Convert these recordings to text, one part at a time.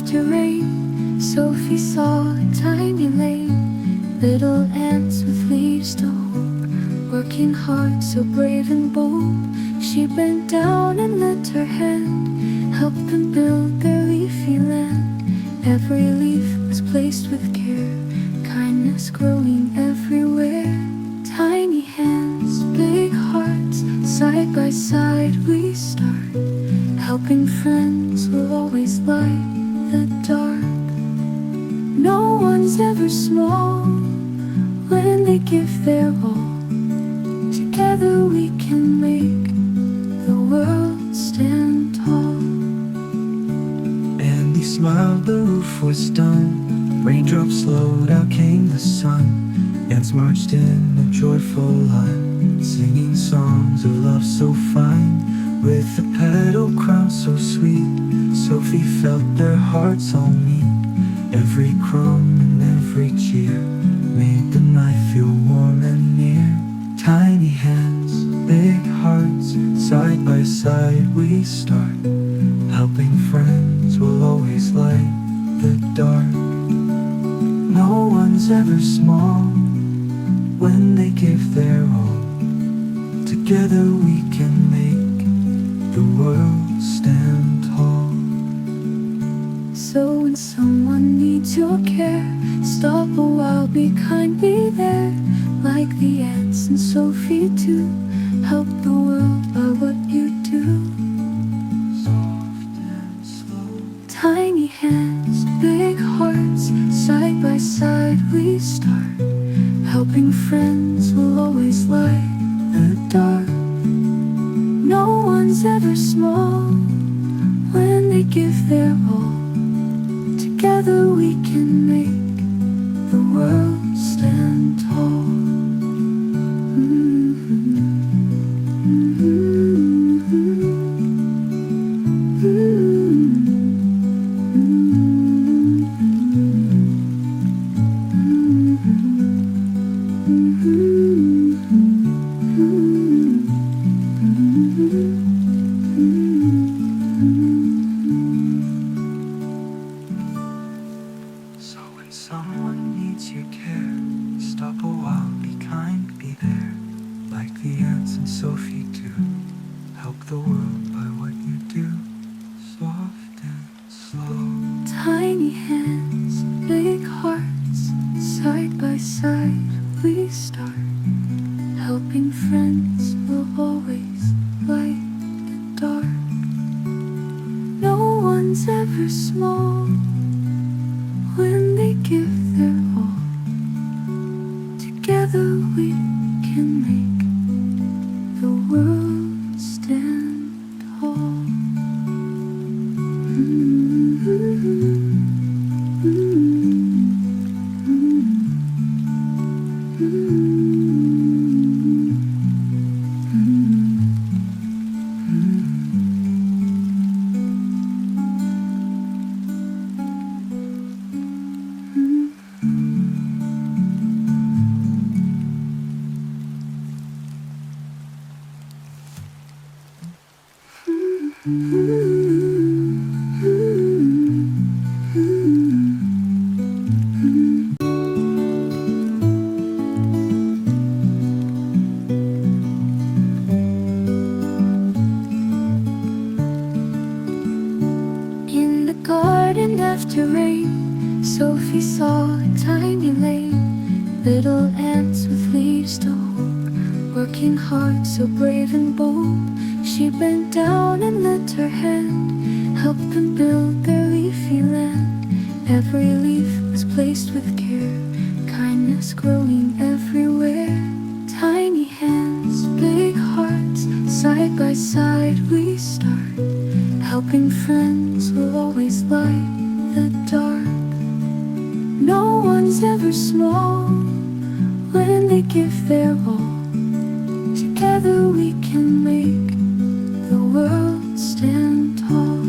after rain, Sophie saw a tiny lane, little ants with leaves to hold, working hard, so brave and bold. She bent down and lent her hand, helped them build their leafy land. Every leaf was placed with care, kindness growing everywhere. Tiny hands, big hearts, side by side we start. Helping friends will always light the dark. No one's ever small when they give their all. Together we can make the world stand tall. Andy smiled, the roof was done. Raindrops slowed, out came the sun. Ants marched in a joyful line, singing songs of love so fine. With the petal crown so sweet, Sophie felt their hearts all meet. Every crumb and every cheer made the night feel warm and near. Tiny hands, big hearts, side by side we start. Helping friends will always light the dark. No one's ever small when they give their all. Together we can make the world stand tall. So when someone needs your care, stop a while, be kind, be there. Like the ants and Sophie too, help the world by what you do. Soft and slow. Tiny hands, big hearts, side by side we start. Helping friends will always light the dark. No one's ever small when they give their all. Together we can make the world stand tall. So when someone needs your care, stop a while, be kind, be there. Like the ants and Sophie do, help the world by what you do. Soft and slow. Tiny hands, big hearts, side by side we start. Helping friends will always light the dark. No one's ever small when they give their all. Together we can make the world stand tall. In the garden after rain, Sophie saw a tiny lane, little ants with leaves to hold, working hard, so brave and bold. She bent down and lent her hand, helped them build their leafy land. Every leaf was placed with care, kindness growing everywhere. Tiny hands, big hearts, side by side we start. Helping friends will always light the dark. No one's ever small when they give their all. Together we can make the world stand tall.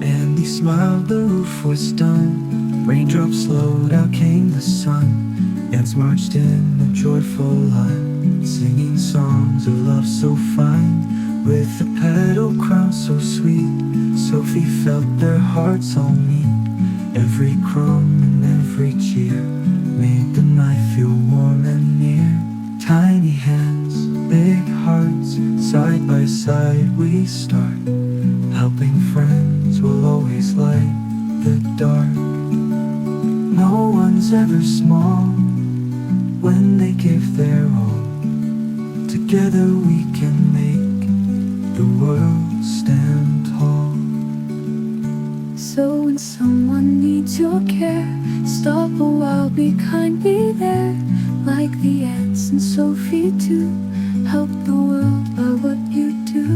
Andy smiled, the roof was done. Raindrops slowed, out came the sun. Ants marched in a joyful line, singing songs of love so fine. with a petal crown so sweet. Sophie felt their hearts all meet. Every crumb and every cheer made the night feel warm and near. Tiny hands, big hearts, side by side we start. Helping friends will always light the dark. No one's ever small when they give their all. Together we can make the world stand tall. So when someone needs your care, stop a while, be kind, be there. Like the ants and Sophie too, help the world by what you do.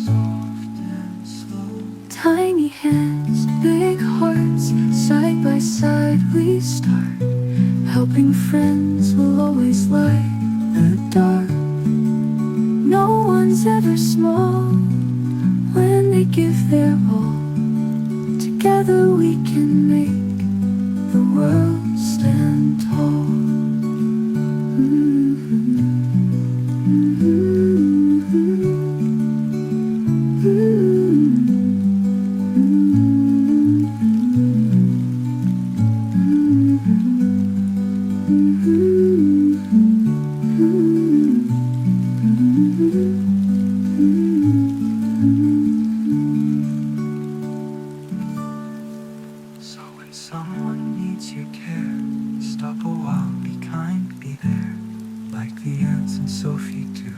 Soft and slow. Tiny hands, big hearts, side by side we start. Helping friends will always light the dark. No one's ever small when they give their all. Together we can make the world stand tall. So when someone needs your care, stop a while, be kind, be there. Like the ants and Sophie too,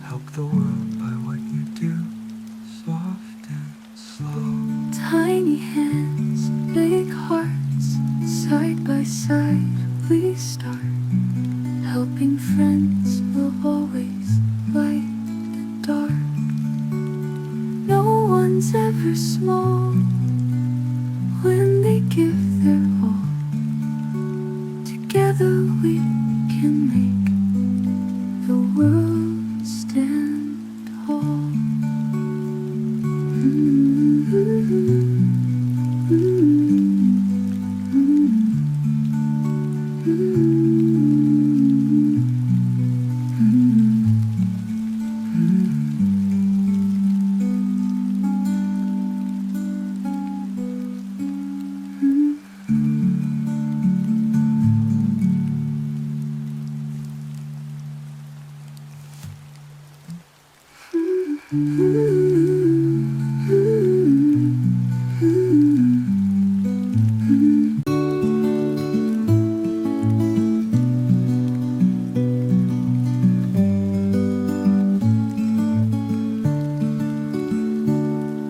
help the world by what you do. Soft and slow. Tiny hands, big hearts, side by side we start. Helping friends will always light the dark. No one's ever small when they give their all. Together we can make the world stand tall.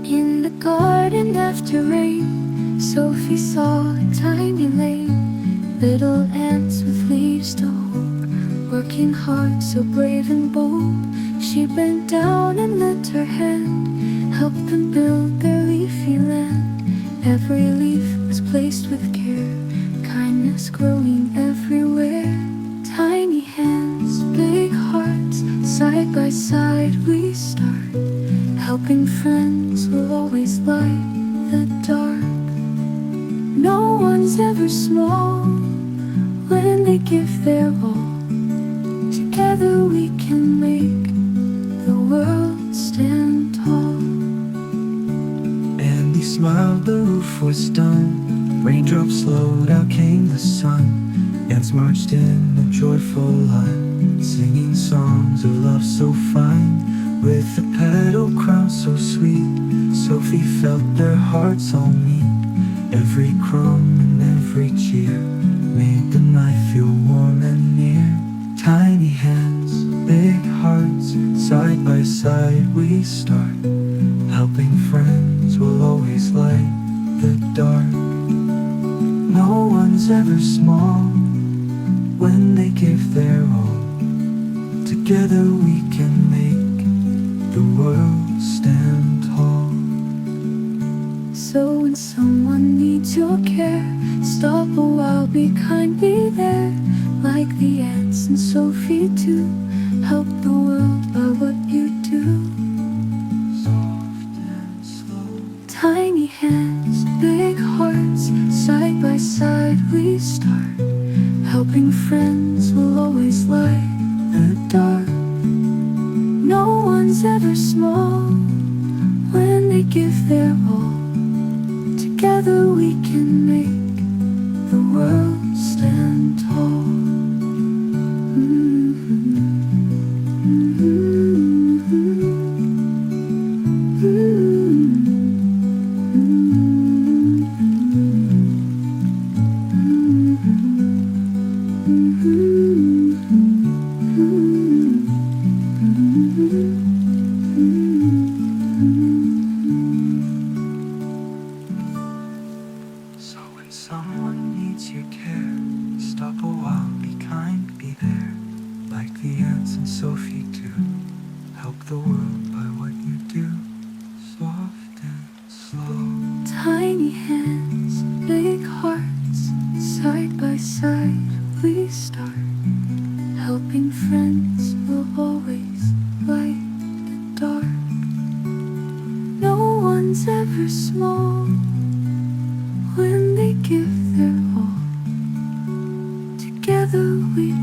In the garden after rain, Sophie saw a tiny lane. Little ants with leaves to hold, working hard, so brave and bold. She bent down and lent her hand, helped them build their leafy land. Every leaf was placed with care, kindness growing everywhere. Tiny hands, big hearts, side by side we start. Helping friends will always light the dark. No one's ever small when they give their all. Together we can make the world stand tall. Andy smiled, the roof was done. Raindrops slowed out, came the sun. Ants marched in a joyful line, singing songs of love so fine. With a petal crown so sweet, Sophie felt their hearts all meet. Every crumb and every cheer made the night feel warm and near. Tiny hands, big hearts, side by side we start. Helping friends will always light the dark. No one's ever small when they give their all. Together we can make the world stand tall. So when someone needs your care, stop a while, be kind, be there. Like the ants and Sophie too, help the world by what you do. Soft and slow. Tiny hands, big hearts, side by side we start. Helping friends will always light the dark. No one's one's ever small when they give their all. Together we can make the world stand tall. So when someone needs your care, stop a while, be kind, be there. Like the ants and Sophie do, help the world by what you do. Soft and slow. Tiny hands, big hearts, side by side we start. Helping friends will always light the dark. No one's ever small when they give their all. Together we